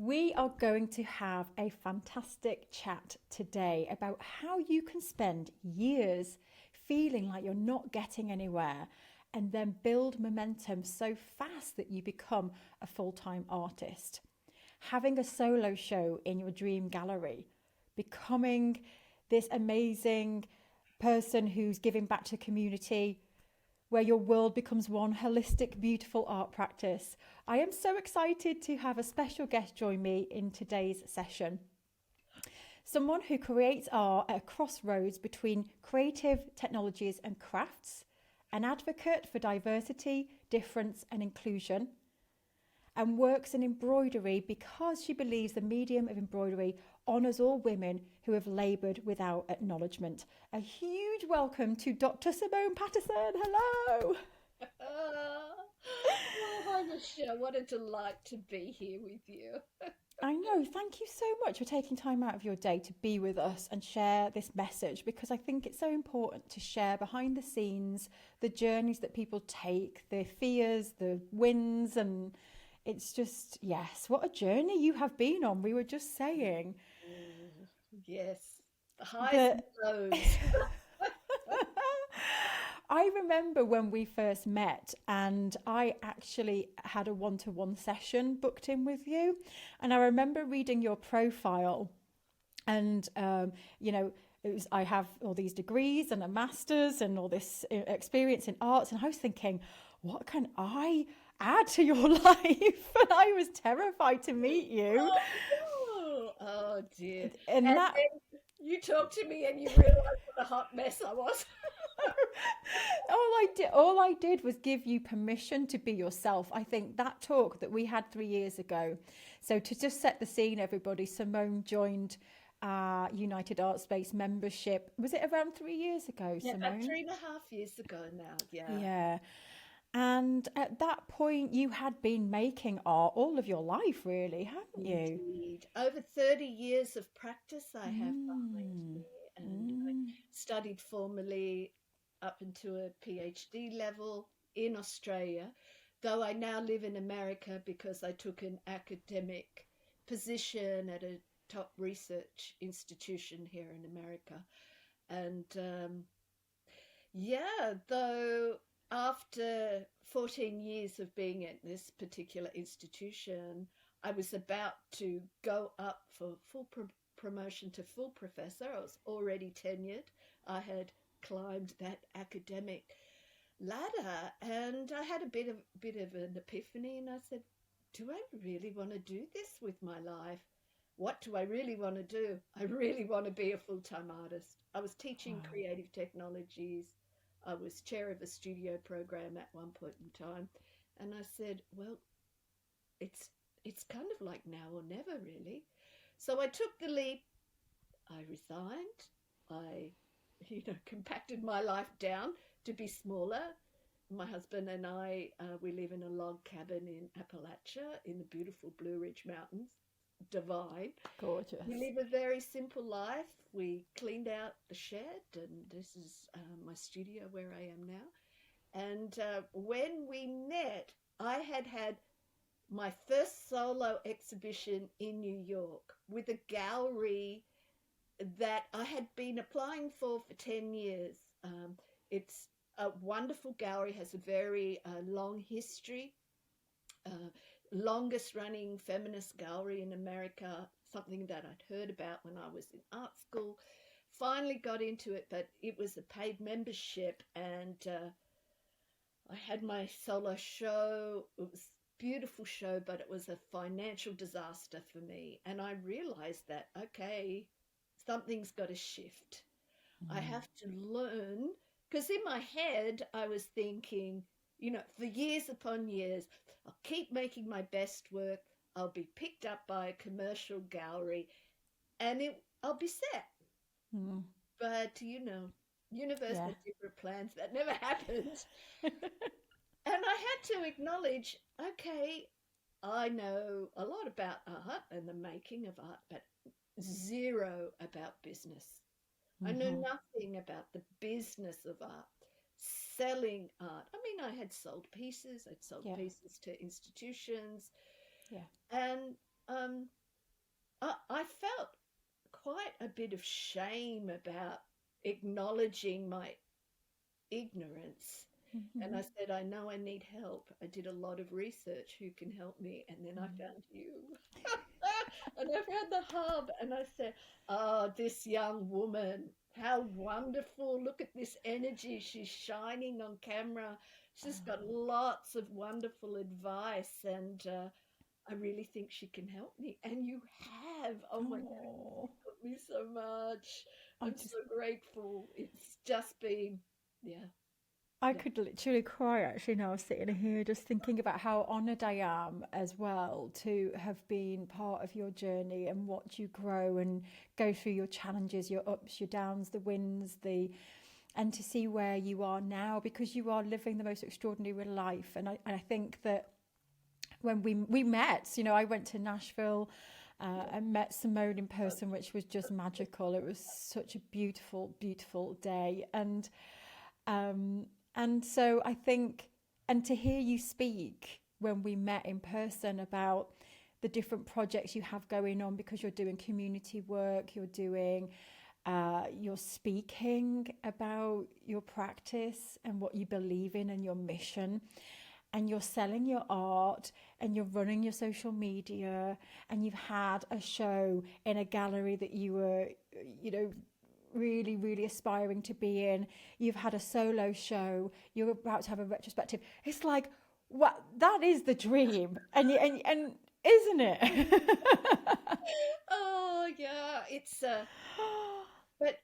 We are going to have a fantastic chat today about how you can spend years feeling like you're not getting anywhere and then build momentum so fast that you become a full-time artist. Having a solo show in your dream gallery, becoming this amazing person who's giving back to the community, where your world becomes one holistic, beautiful art practice. I am so excited to have a special guest join me in today's session. Someone who creates art at a crossroads between creative technologies and crafts, an advocate for diversity, difference, and inclusion, and works in embroidery because she believes the medium of embroidery honours all women who have laboured without acknowledgement. A huge welcome to Dr Simone Paterson. Hello. Oh, hi, Michelle. What a delight to be here with you. I know. Thank you so much for taking time out of your day to be with us and share this message, because I think it's so important to share behind the scenes the journeys that people take, the fears, the wins, and it's just, yes, what a journey you have been on. We were just saying Yes, the highs and that. lows. I remember when we first met, and I actually had a one-to-one session booked in with you. And I remember reading your profile, and it was, I have all these degrees and a master's and all this experience in arts, and I was thinking, what can I add to your life? And I was terrified to meet you. Oh, no. Oh, dear. And And that then you talk to me and you realize what a hot mess I was. all I did was give you permission to be yourself. I think that talk that we had 3 years ago. So to just set the scene, everybody, Simone joined United Art Space membership. Was it around 3 years ago, Yeah, about Simone? 3.5 years ago now. Yeah, Yeah. And at that point, you had been making art all of your life, really, hadn't you? indeed. Over 30 years of practice I have behind Mm, me, and I mm. studied formally up into a PhD level in Australia, though I now live in America because I took an academic position at a top research institution here in America. And yeah, though after 14 years of being at this particular institution, I was about to go up for promotion to full professor. I was already tenured. I had climbed that academic ladder, and I had a bit of an epiphany, and I said, do I really want to do this with my life? What do I really want to do? I really want to be a full-time artist. I was teaching Wow. creative technologies. I was chair of a studio program at one point in time, and I said, well, it's it's kind of like now or never, really. So I took the leap. I resigned. I, compacted my life down to be smaller. My husband and I, we live in a log cabin in Appalachia in the beautiful Blue Ridge Mountains. Divine. We Gorgeous. live a very simple life. We cleaned out the shed, and this is my studio where I am now. And when we met, I had had my first solo exhibition in New York with a gallery that I had been applying for 10 years. It's a wonderful gallery, has a very long history, uh, longest running feminist gallery in America, something that I'd heard about when I was in art school. Finally got into it, but it was a paid membership, and I had my solo show. It was a beautiful show, but it was a financial disaster for me. And I realized that, okay, something's got to shift. I Mm. have to learn, because in my head, I was thinking, for years upon years, I'll keep making my best work. I'll be picked up by a commercial gallery, and I'll be set. Mm. But, universe Yeah. had different plans. That never happened. And I had to acknowledge, okay, I know a lot about art and the making of art, but zero about business. I know Hmm. nothing about the business of art, selling art. I mean, I had sold pieces, I'd sold Yeah. pieces to institutions, Yeah. and a bit of shame about acknowledging my ignorance. And I said, I know I need help. I did a lot of research. Who can help me? And then I found you. And I found the hub. And I said, oh, this young woman, how wonderful. Look at this energy. She's shining on camera. She's got lots of wonderful advice. And I really think she can help me. And you have. Oh my God. You helped me so much. I'm so grateful. It's just been, yeah. I could literally cry actually now sitting here just thinking about how honoured I am as well to have been part of your journey and watch you grow and go through your challenges, your ups, your downs, the wins, and to see where you are now, because you are living the most extraordinary life. And I think that when we met, you know, I went to Nashville and met Simone in person, which was just magical. It was such a beautiful, beautiful day. And so I think, and to hear you speak when we met in person about the different projects you have going on, because you're doing community work, you're speaking about your practice and what you believe in and your mission, and you're selling your art and you're running your social media, and you've had a show in a gallery that you were, you know, really, really aspiring to be in. You've had a solo show. You're about to have a retrospective. It's like, what? That is the dream, and isn't it? Oh yeah, it's but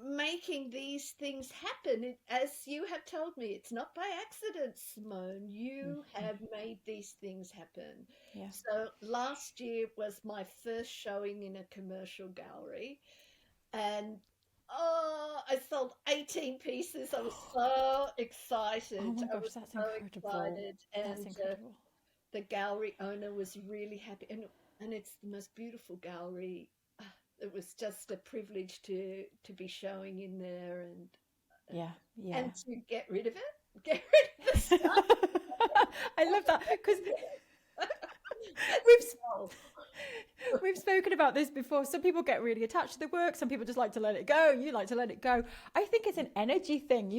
making these things happen, as you have told me, it's not by accident, Simone. You have made these things happen. Yeah. So last year was my first showing in a commercial gallery, and oh, I sold 18 pieces. I was so excited. Oh my I gosh, was that's so incredible. excited, That's and incredible. the gallery owner was really happy, and it's the most beautiful gallery. It was just a privilege to be showing in there, Yeah, yeah. and to get rid of it, get rid of the stuff. I love that because That's we've the goal. we've spoken about this before. Some people get really attached to the work. Some people just like to let it go. You like to let it go. I think it's an energy thing.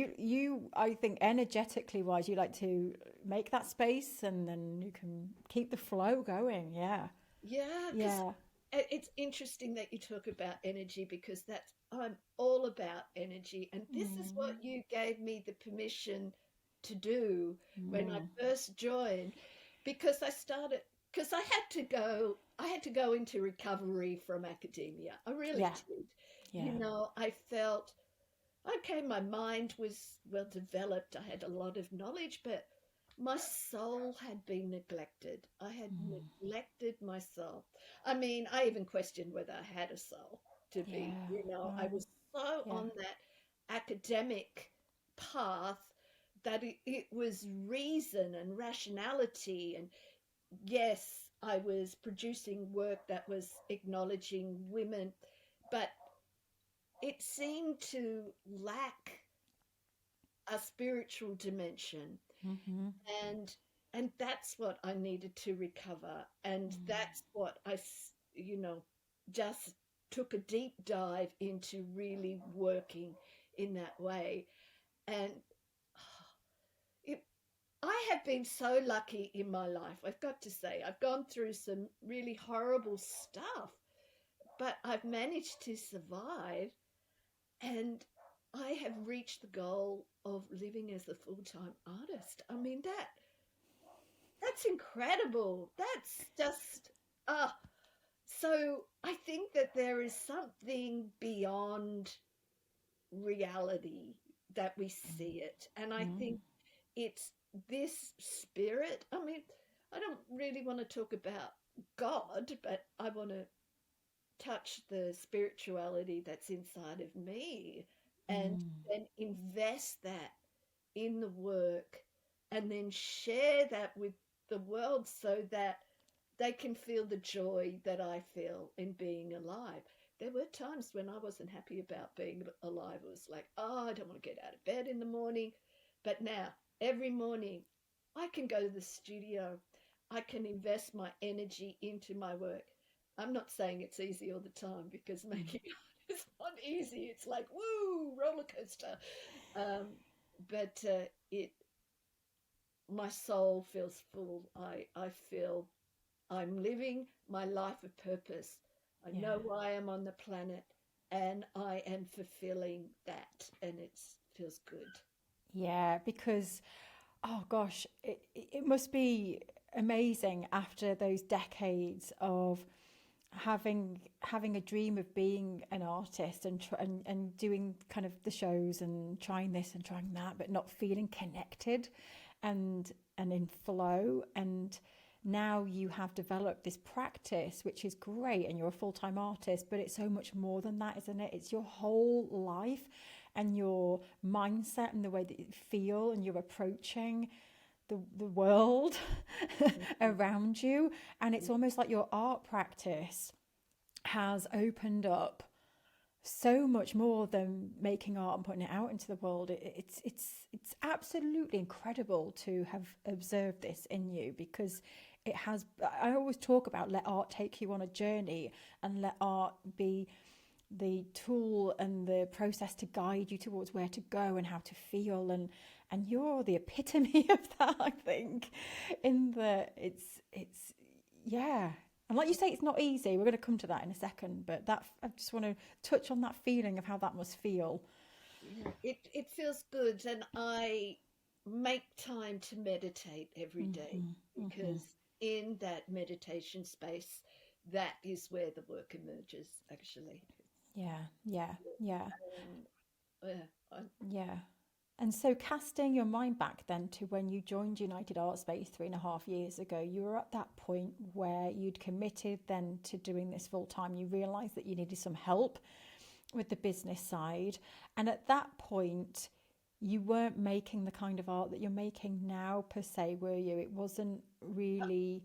I think energetically wise, you like to make that space, and then you can keep the flow going. Yeah, Yeah, because yeah. it's interesting that you talk about energy, because that's I'm all about energy, and this is what you gave me the permission to do when I Mm. first joined, because I had to go into recovery from academia. I really Yeah, did. You yeah. know, I felt okay, my mind was well developed. I had a lot of knowledge, but my soul had been neglected. I had neglected my soul. I mean, I even questioned whether I had a soul, to be, Yeah. you know, I Wow. was so Yeah. on that academic path that it was reason and rationality. And yes, I was producing work that was acknowledging women, but it seemed to lack a spiritual dimension, Mm-hmm. and that's what I needed to recover, and that's what you know, just took a deep dive into really working in that way. And it, I have been so lucky in my life, I've got to say. I've gone through some really horrible stuff, but I've managed to survive, and I have reached the goal of living as a full-time artist. I mean, that's incredible. That's just so I think that there is something beyond reality that we see it. And I think it's this spirit. I mean, I don't really want to talk about God, but I want to touch the spirituality that's inside of me, and then invest that in the work, and then share that with the world so that they can feel the joy that I feel in being alive. There were times when I wasn't happy about being alive. It was like, oh, I don't want to get out of bed in the morning. But now, every morning, I can go to the studio. I can invest my energy into my work. I'm not saying it's easy all the time, because making It's not easy. It's like, woo, roller coaster. Um, but it, my soul feels full. I feel I'm living my life of purpose. I Yeah. know why I'm on the planet, and I am fulfilling that, and it feels good. Yeah, because oh gosh, it must be amazing after those decades of having a dream of being an artist and doing kind of the shows and trying this and trying that, but not feeling connected and in flow. And now you have developed this practice, which is great, and you're a full-time artist, but it's so much more than that, isn't it? It's your whole life and your mindset and the way that you feel and you're approaching the world around you. And it's almost like your art practice has opened up so much more than making art and putting it out into the world. It's absolutely incredible to have observed this in you, because it has. I always talk about let art take you on a journey and let art be the tool and the process to guide you towards where to go and how to feel, and you're the epitome of that, I think, in the it's yeah. And like you say, it's not easy. We're going to come to that in a second, but that I just want to touch on that feeling of how that must feel. Yeah, it feels good, and I make time to meditate every day, Hmm. Hmm. because in that meditation space, that is where the work emerges. Actually, Yeah, yeah, yeah, um, yeah, yeah. And so, casting your mind back then to when you joined United Art Space 3.5 years ago, you were at that point where you'd committed then to doing this full time. You realised that you needed some help with the business side. And at that point, you weren't making the kind of art that you're making now, per se, were you? It wasn't really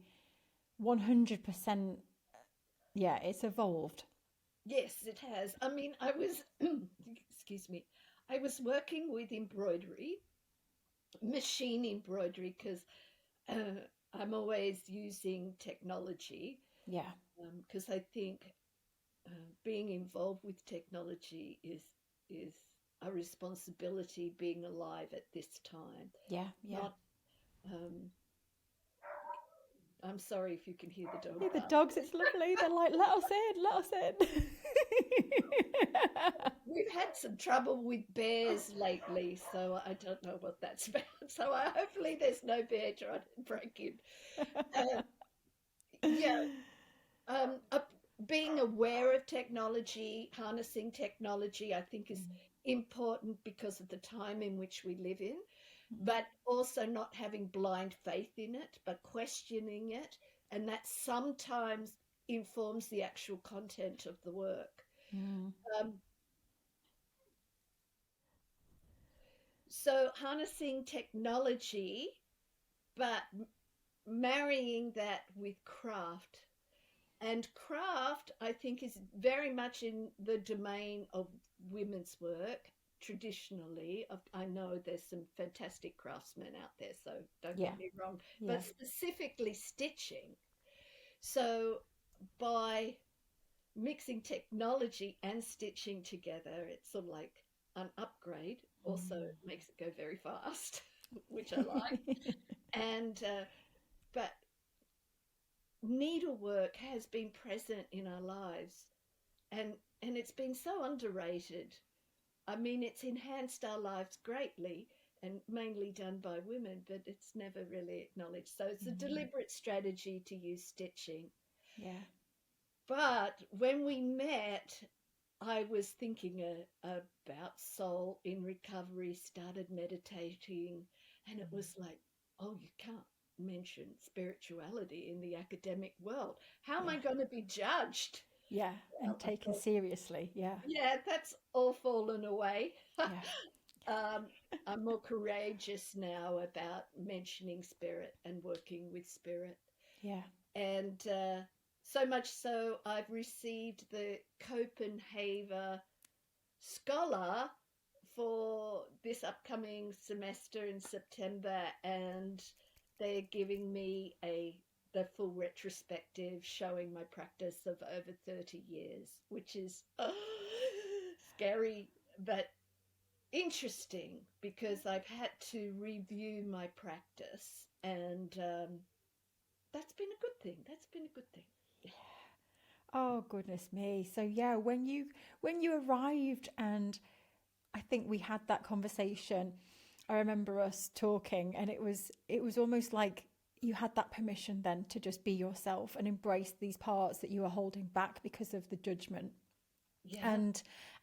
100%. Yeah, it's evolved. yes, it has. I mean, I was, excuse me, I was working with embroidery, machine embroidery, because I'm always using technology, Yeah, because I think being involved with technology is a responsibility being alive at this time. yeah, yeah. Not, um, I'm sorry if you can hear the dog Yeah, the bark. dogs, it's lovely. They're like, let us in, let us in. We've had some trouble with bears lately, so I don't know what that's about. So hopefully there's no bear trying to break in. Uh, yeah, uh, being aware of technology, harnessing technology, I think is important because of the time in which we live in, but also not having blind faith in it, but questioning it, and that sometimes informs the actual content of the work. Mm. Um, so harnessing technology, but marrying that with craft. And craft, I think, is very much in the domain of women's work traditionally. I know there's some fantastic craftsmen out there, so don't Yeah, get me wrong, yeah. but specifically stitching. So by mixing technology and stitching together, it's sort of like an upgrade. Also makes it go very fast, which I like. And but needlework has been present in our lives, and it's been so underrated. I mean, it's enhanced our lives greatly, and mainly done by women, but it's never really acknowledged. So it's a deliberate strategy to use stitching. Yeah. But when we met, I was thinking about soul in recovery, started meditating, and it was like, oh, you can't mention spirituality in the academic world. How am Yeah. I going to be judged? Yeah. And Well, I taken thought, seriously. Yeah. yeah, that's all fallen away. Yeah. um, I'm more courageous now about mentioning spirit and working with spirit. Yeah. And so much so, I've received the Copenhagen Scholar for this upcoming semester in September, and they're giving me a the full retrospective showing my practice of over 30 years, which is scary but interesting because I've had to review my practice, and that's been a good thing. That's been a good thing. Oh goodness me. So yeah, when you arrived, and I think we had that conversation, I remember us talking, and it was almost like you had that permission then to just be yourself and embrace these parts that you were holding back because of the judgment. Yeah.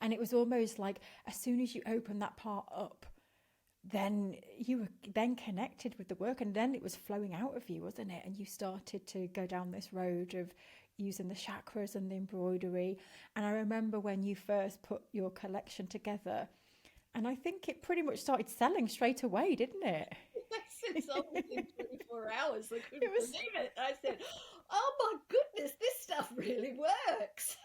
And it was almost like as soon as you opened that part up, then you were then connected with the work, and then it was flowing out of you, wasn't it? And you started to go down this road of using the chakras and the embroidery. And I remember when you first put your collection together, and I think it pretty much started selling straight away, didn't it? It sold within 24 hours. I It couldn't was believe it. I said, oh my goodness, this stuff really works.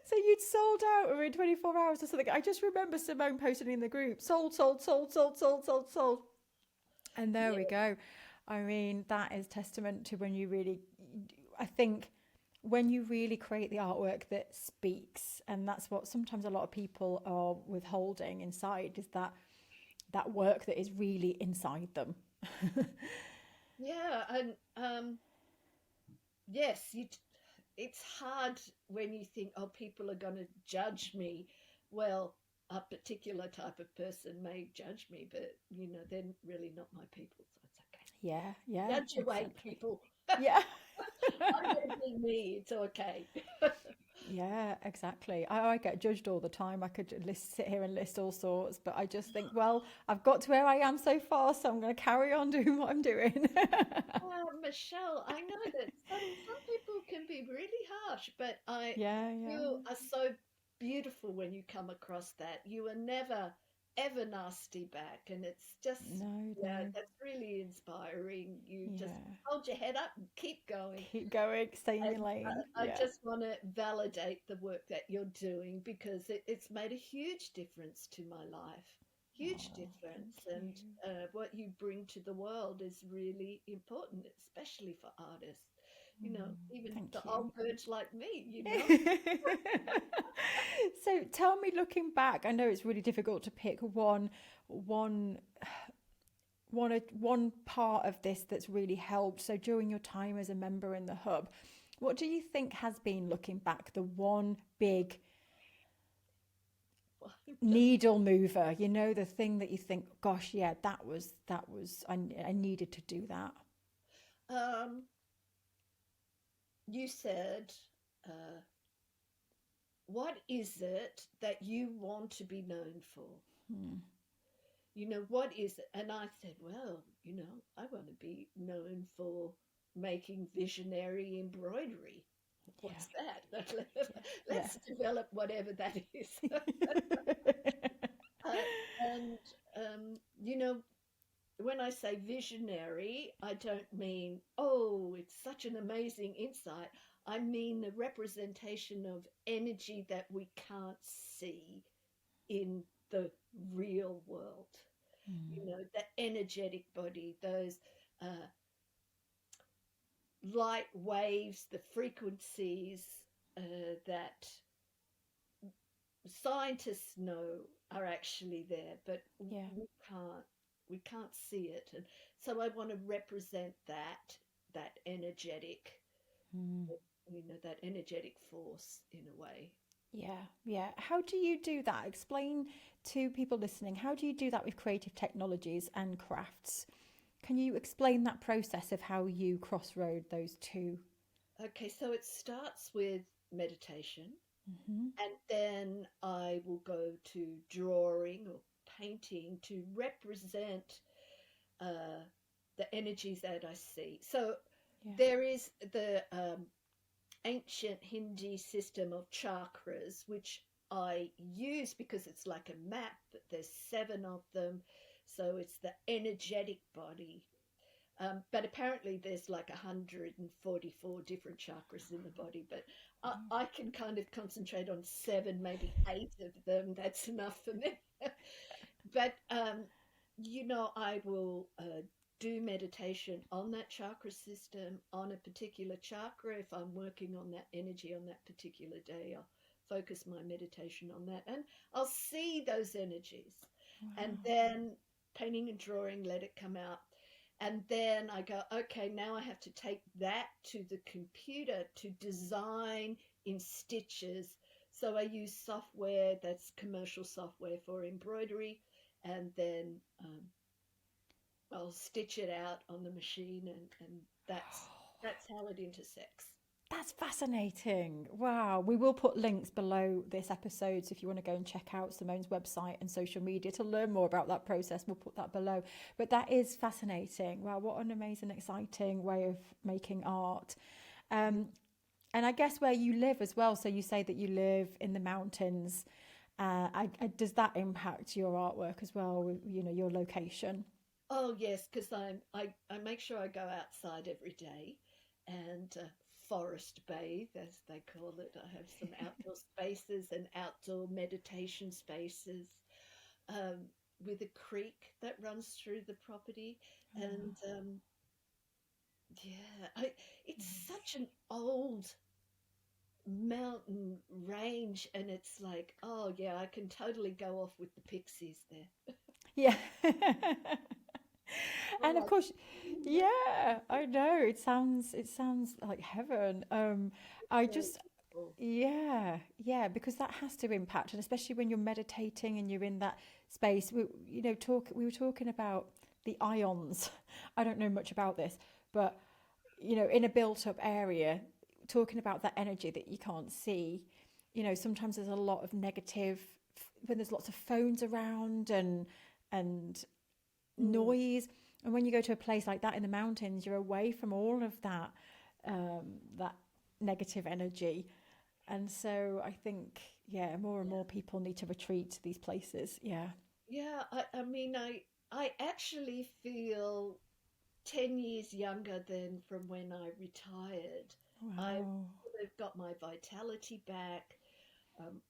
so you'd sold out within 24 hours or something. I just remember Simone posting in the group, sold, sold, sold, sold, sold, sold, sold. And there we Yeah. go. I mean, that is testament to when you really, I think, when you really create the artwork that speaks, and that's what sometimes a lot of people are withholding inside, is that work that is really inside them. Yeah, and yes, it's hard when you think, oh, people are going to judge me. Well, a particular type of person may judge me, but they're really not my people, so it's okay. Yeah, yeah, Judge away, exactly. people. Yeah. I'm going to be me. It's okay. Yeah, exactly. I get judged all the time. I could sit here and list all sorts, but I just think, well, I've got to where I am so far, so I'm going to carry on doing what I'm doing. Michelle, I know that some people can be really harsh, but Yeah, yeah. you are so beautiful when you come across that. You are never ever nasty back, and it's just, No, yeah, no. that's really inspiring. You just Yeah. hold your head up and keep going. Keep going, stay in And your lane. I Yeah. just want to validate the work that you're doing because it's made a huge difference to my life. Huge Oh, thank difference. you. And what you bring to the world is really important, especially for artists. Even Thank the you. old birds like me. So tell me, looking back, I know it's really difficult to pick one one part of this that's really helped. So during your time as a member in the hub, what do you think has been, looking back, the one big needle mover? The thing that you think, gosh, yeah, that was I needed to do that. um, you said, uh, what is it that you want to be known for? Hmm. What is it? And I said, well, I want to be known for making visionary embroidery. What's that? Yeah. Let's develop whatever that is. And, when I say visionary, I don't mean, oh, it's such an amazing insight. I mean the representation of energy that we can't see in the real world. The energetic body, those uh, light waves, the frequencies that scientists know are actually there, but Yeah. we can't see it. And so I want to represent that energetic, Hmm. that energetic force in a way. Yeah, yeah. How do you do that? Explain to people listening, how do you do that with creative technologies and crafts? Can you explain that process of how you crossroad those two? Okay, so it starts with meditation, Hmm. and then I will go to drawing or painting to represent uh, the energies that I see. So Yeah. there is the ancient Hindi system of chakras, which I use because it's like a map, but there's 7 of them. So it's the energetic body. But apparently there's like 144 different chakras in the body, but I can kind of concentrate on 7, maybe 8 of them. That's enough for me. But I will do meditation on that chakra system, on a particular chakra. If I'm working on that energy on that particular day, I'll focus my meditation on that, and I'll see those energies. And Wow. then painting and drawing, let it come out. And then I go, okay, now I have to take that to the computer to design in stitches. So I use software that's commercial software for embroidery, and then I'll stitch it out on the machine, and that's how it intersects. That's fascinating. Wow. We will put links below this episode. So if you want to go and check out Simone's website and social media to learn more about that process, we'll put that below. But that is fascinating. Wow, what an amazing, exciting way of making art. And I guess where you live as well. So you say that you live in the mountains. Does that impact your artwork as well, you know, your location? Oh yes, because I make sure I go outside every day and forest bathe, as they call it. I have some outdoor spaces and outdoor meditation spaces, um, with a creek that runs through the property, and yeah, it's such an old mountain range, and it's like, oh yeah, I can totally go off with the pixies there. Yeah. Well, And of like, course, yeah, I know. It sounds like heaven. I very just beautiful. Yeah, yeah, because that has to impact, and especially when you're meditating and you're in that space. We were talking about the ions. I don't know much about this, but in a built-up area, talking about that energy that you can't see. Sometimes there's a lot of negative when there's lots of phones around and Mm. noise. And when you go to a place like that in the mountains, you're away from all of that negative energy. And so I think, yeah, more and more people need to retreat to these places. Yeah. Yeah, I mean, I actually feel 10 years younger than from when I retired. I've Wow. sort of got my vitality back,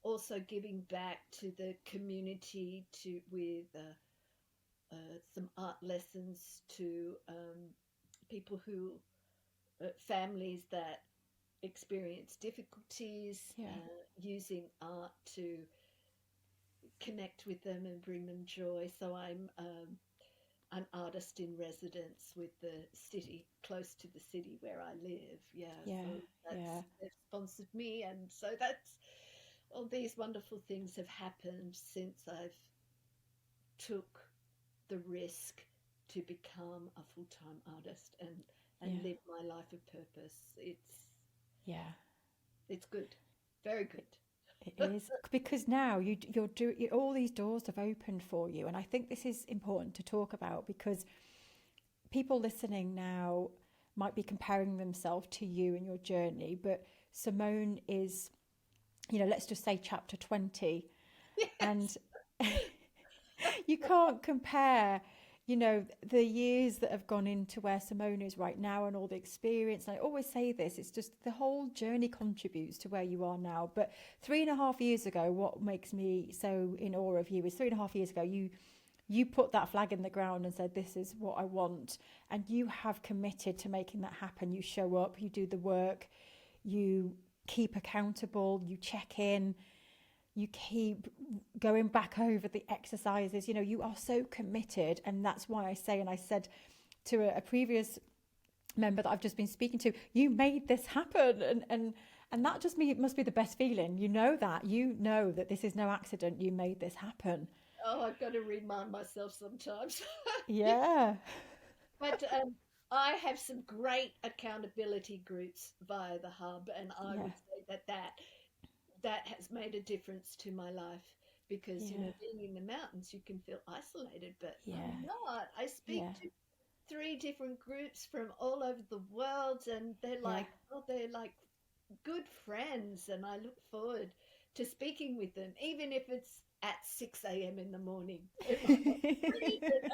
also giving back to the community with some art lessons to people who, families that experience difficulties, Yeah. using art to connect with them and bring them joy. So I'm an artist in residence with the city, close to the city where I live. Yeah, Yeah. so Yeah. they've sponsored me, and so that's all these wonderful things have happened since I've took the risk to become a full-time artist and Yeah. live my life of purpose. Yeah. It's good, very good. It is because now all these doors have opened for you, and I think this is important to talk about because people listening now might be comparing themselves to you and your journey, but Simone is, let's just say chapter 20, Yes. and you can't compare, the years that have gone into where Simone is right now and all the experience. And I always say this, it's just the whole journey contributes to where you are now. But 3.5 years ago, what makes me so in awe of you is 3.5 years ago, you put that flag in the ground and said, this is what I want. And you have committed to making that happen. You show up, you do the work, you keep accountable, you check in, you keep going back over the exercises. You are so committed. And that's why I say, and I said to a previous member that I've just been speaking to, you made this happen. And that just must be the best feeling. That this is no accident. You made this happen. Oh, I've got to remind myself sometimes. Yeah. Yeah. But I have some great accountability groups via the hub, and I Yeah. would say that has made a difference to my life because Yeah. being in the mountains, you can feel isolated, but Yeah. I'm not. I Yeah. speak to three different groups from all over the world, and Yeah. they're like good friends, and I look forward to speaking with them, even if it's at 6 a.m. in the morning. If I'm not free, then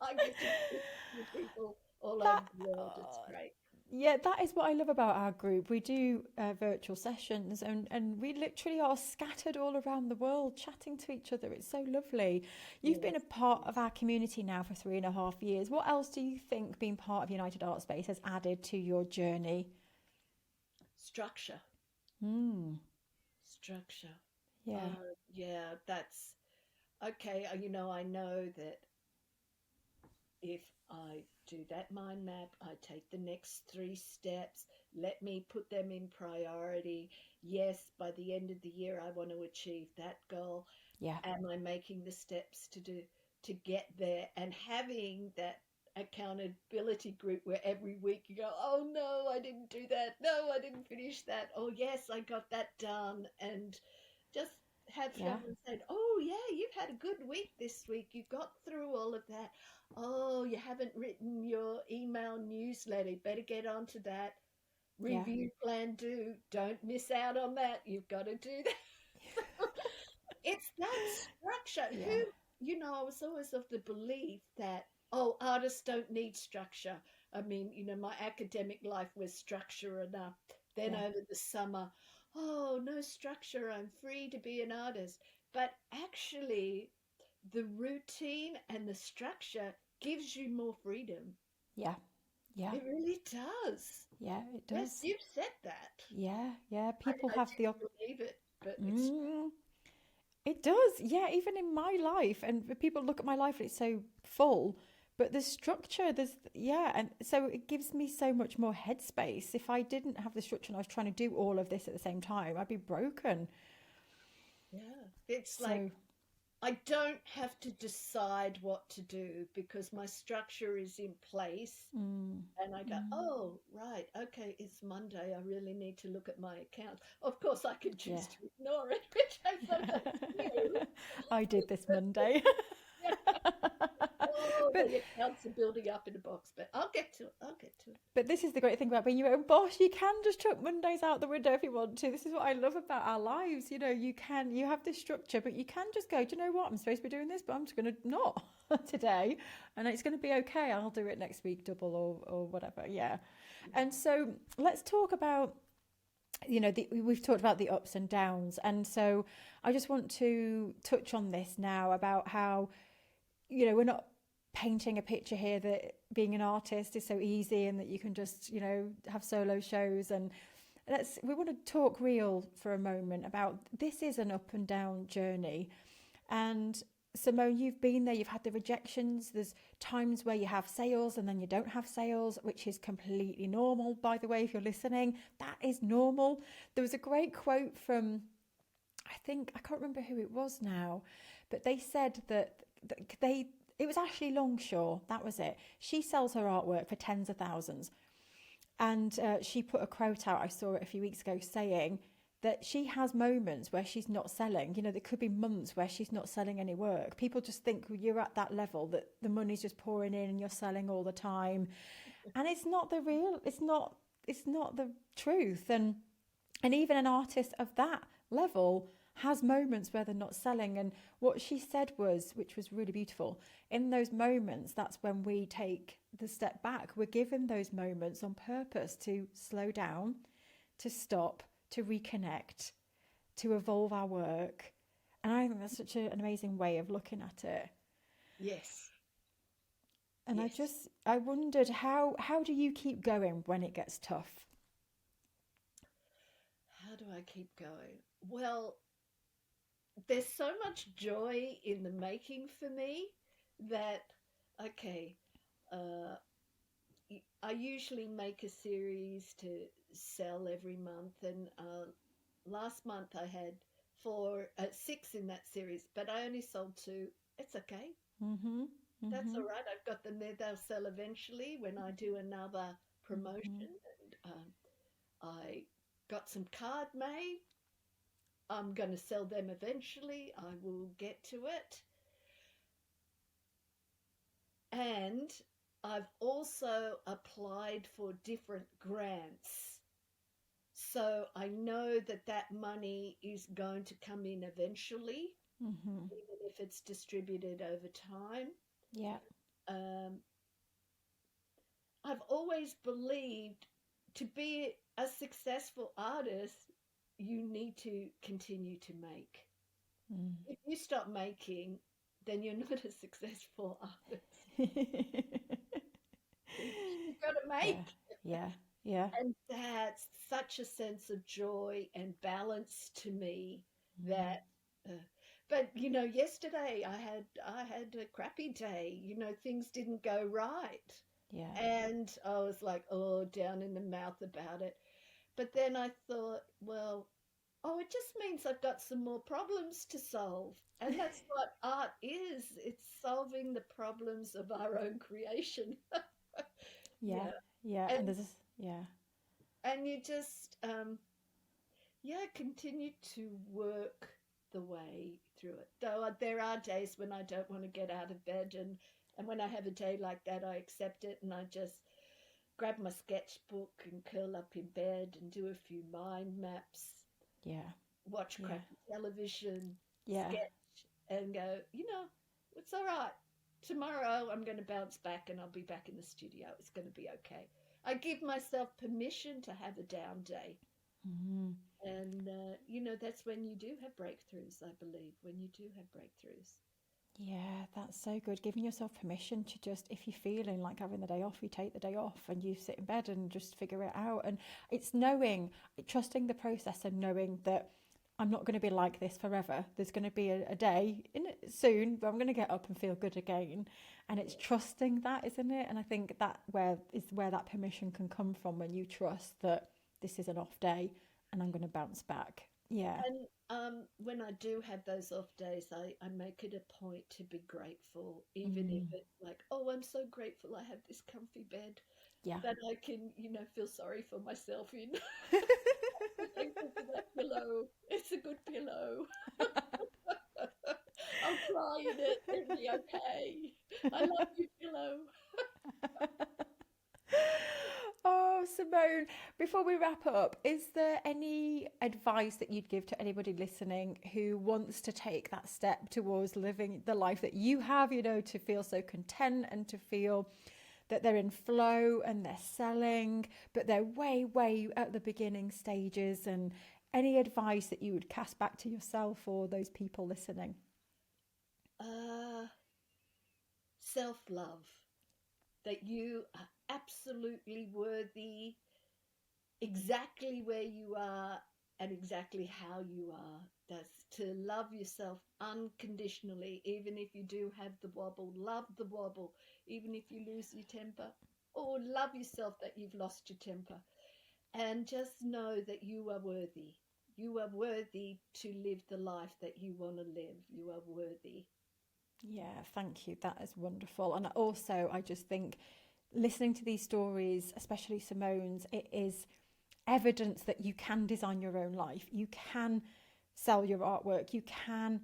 I get to speak to people all over that the world. It's great. Yeah, that is what I love about our group. We do virtual sessions and we literally are scattered all around the world chatting to each other. It's so lovely. You've been Yes. a part of our community now for 3.5 years. What else do you think being part of United Art Space has added to your journey? Structure. Hmm. Structure. Yeah. Yeah, that's okay. I know that if I do that mind map, I take the next 3 steps. Let me put them in priority. Yes, by the end of the year, I want to achieve that goal. Yeah. Am I making the steps to get there? And having that accountability group where every week you go, oh no, I didn't do that. No, I didn't finish that. Oh yes, I got that done. And just have Yeah. someone say, oh yeah, you've had a good week this week. You got through all of that. Oh, you haven't written your email newsletter. Better get onto that. Yeah. Review plan do. Don't miss out on that. You've got to do that. It's that structure. Yeah. I was always of the belief that, oh, artists don't need structure. I mean, my academic life was structure enough. Then Yeah. over the summer, oh, no structure. I'm free to be an artist. But actually, the routine and the structure gives you more freedom. Yeah. Yeah. It really does. Yeah, it Yes, does. you've said that. Yeah. Yeah. People I have the didn't believe it, but it's mm, it does. Yeah, even in my life and people look at my life and it's so full, but there's structure, yeah, and so it gives me so much more headspace. If I didn't have the structure and I was trying to do all of this at the same time, I'd be broken. yeah. It's like So, I don't have to decide what to do because my structure is in place. mm, And I go, mm, oh, right, okay, it's Monday. I really need to look at my account. Of course, I can yeah. choose to ignore it, which I sometimes do. I did this Monday. Oh, But the accounts are building up in a box, but I'll get to it. I'll get to it. But this is the great thing about being your own boss. You can just chuck Mondays out the window if you want to. This is what I love about our lives. You have this structure, but you can just go, do you know what? I'm supposed to be doing this, but I'm just going to not today. And it's going to be okay. I'll do it next week, double or whatever. Yeah. And so let's talk about, we've talked about the ups and downs. And so I just want to touch on this now about how, we're not painting a picture here that being an artist is so easy and that you can just have solo shows. And we want to talk real for a moment about this is an up and down journey. And Simone, you've been there, you've had the rejections, there's times where you have sales and then you don't have sales, which is completely normal, by the way. If you're listening, that is normal. There was a great quote from, I can't remember who it was now, but they said that it was Ashley Longshaw, that was it. She sells her artwork for tens of thousands. And she put a quote out, I saw it a few weeks ago, saying that she has moments where she's not selling. There could be months where she's not selling any work. People just think you're at that level, that the money's just pouring in and you're selling all the time. And it's not it's not the truth. And even an artist of that level has moments where they're not selling. And what she said was, which was really beautiful, in those moments, that's when we take the step back. We're given those moments on purpose to slow down, to stop, to reconnect, to evolve our work. And I think that's such an amazing way of looking at it. Yes, And yes. I wondered how do you keep going when it gets tough? How do I keep going? Well, there's so much joy in the making for me that, okay, uh, I usually make a series to sell every month, and last month I had 6 in that series, but I only sold 2. It's okay. Mm-hmm. That's Mm-hmm. all right. I've got them there. They'll sell eventually when I do another Mm-hmm. promotion. And I got some card made. I'm going to sell them eventually. I will get to it. And I've also applied for different grants. So I know that that money is going to come in eventually, Mm-hmm. even if it's distributed over time. Yeah. Um, I've always believed to be a successful artist, you need to continue to make. Mm. If you stop making, then you're not a successful artist. You've got to Yeah, make. yeah, yeah. And that's such a sense of joy and balance to me Mm. that but yesterday I had a crappy day. Things didn't go right. Yeah, And I was like, oh, down in the mouth about it. But then I thought, well, oh, it just means I've got some more problems to solve. And that's what art is. It's solving the problems of our own creation. yeah, Yeah. yeah. And And there's this, yeah, and you just continue to work the way through it. Though there are days when I don't want to get out of bed, and when I have a day like that, I accept it and I just grab my sketchbook and curl up in bed and do a few mind maps, yeah, watch yeah, crappy television, yeah, sketch, and go, it's all right. Tomorrow I'm going to bounce back and I'll be back in the studio. It's going to be okay. I give myself permission to have a down day. mm. And, that's when you do have breakthroughs, I believe, when you do have breakthroughs. Yeah, that's so good. Giving yourself permission to just, if you're feeling like having the day off, you take the day off and you sit in bed and just figure it out. And it's knowing, trusting the process and knowing that I'm not going to be like this forever. There's going to be a day in it soon where I'm going to get up and feel good again. And it's trusting that, isn't it? And I think that where that permission can come from, when you trust that this is an off day and I'm going to bounce back. Yeah. And when I do have those off days, I make it a point to be grateful, even if Mm. it's like, oh, I'm so grateful I have this comfy bed Yeah. that I can, feel sorry for myself in. I'm thankful for that pillow. It's a good pillow. I'll cry in it. It'll be okay. I love you, pillow. Oh, Simone, before we wrap up, is there any advice that you'd give to anybody listening who wants to take that step towards living the life that you have, to feel so content and to feel that they're in flow and they're selling, but they're way, way at the beginning stages? And any advice that you would cast back to yourself or those people listening? Uh, Self-love. That you are absolutely worthy exactly where you are and exactly how you are. That's to love yourself unconditionally, even if you do have the wobble. Love the wobble, even if you lose your temper. Or love yourself that you've lost your temper. And just know that you are worthy. You are worthy to live the life that you want to live. You are worthy. Yeah, thank you. That is wonderful. And also, I just think listening to these stories, especially Simone's, it is evidence that you can design your own life. You can sell your artwork. You can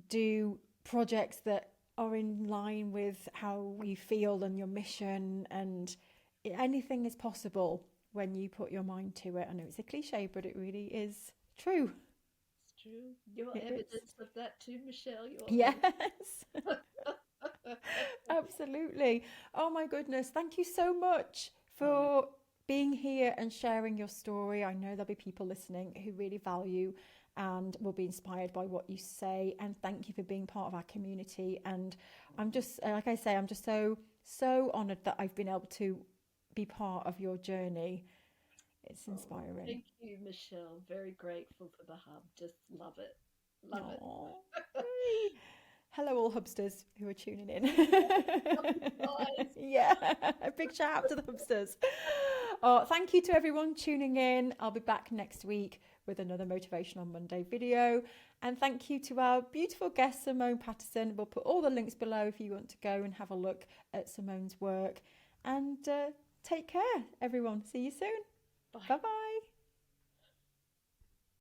do projects that are in line with how you feel and your mission, and anything is possible when you put your mind to it. I know it's a cliche, but it really is true. It's true. You're It is. evidence of that too, Michelle. You're Yes. evidence. Absolutely. Oh my goodness. Thank you so much for being here and sharing your story. I know there'll be people listening who really value and will be inspired by what you say. And thank you for being part of our community. And I'm just, like I say, I'm just so honoured that I've been able to be part of your journey. It's inspiring. Thank you, Michelle. Very grateful for the hub. Just love it. Love it. Aww. Hello, all hubsters who are tuning in. Yeah, a big shout out to the hubsters. Oh, thank you to everyone tuning in. I'll be back next week with another Motivational Monday video. And thank you to our beautiful guest, Simone Paterson. We'll put all the links below if you want to go and have a look at Simone's work. And take care, everyone. See you soon. Bye. Bye-bye.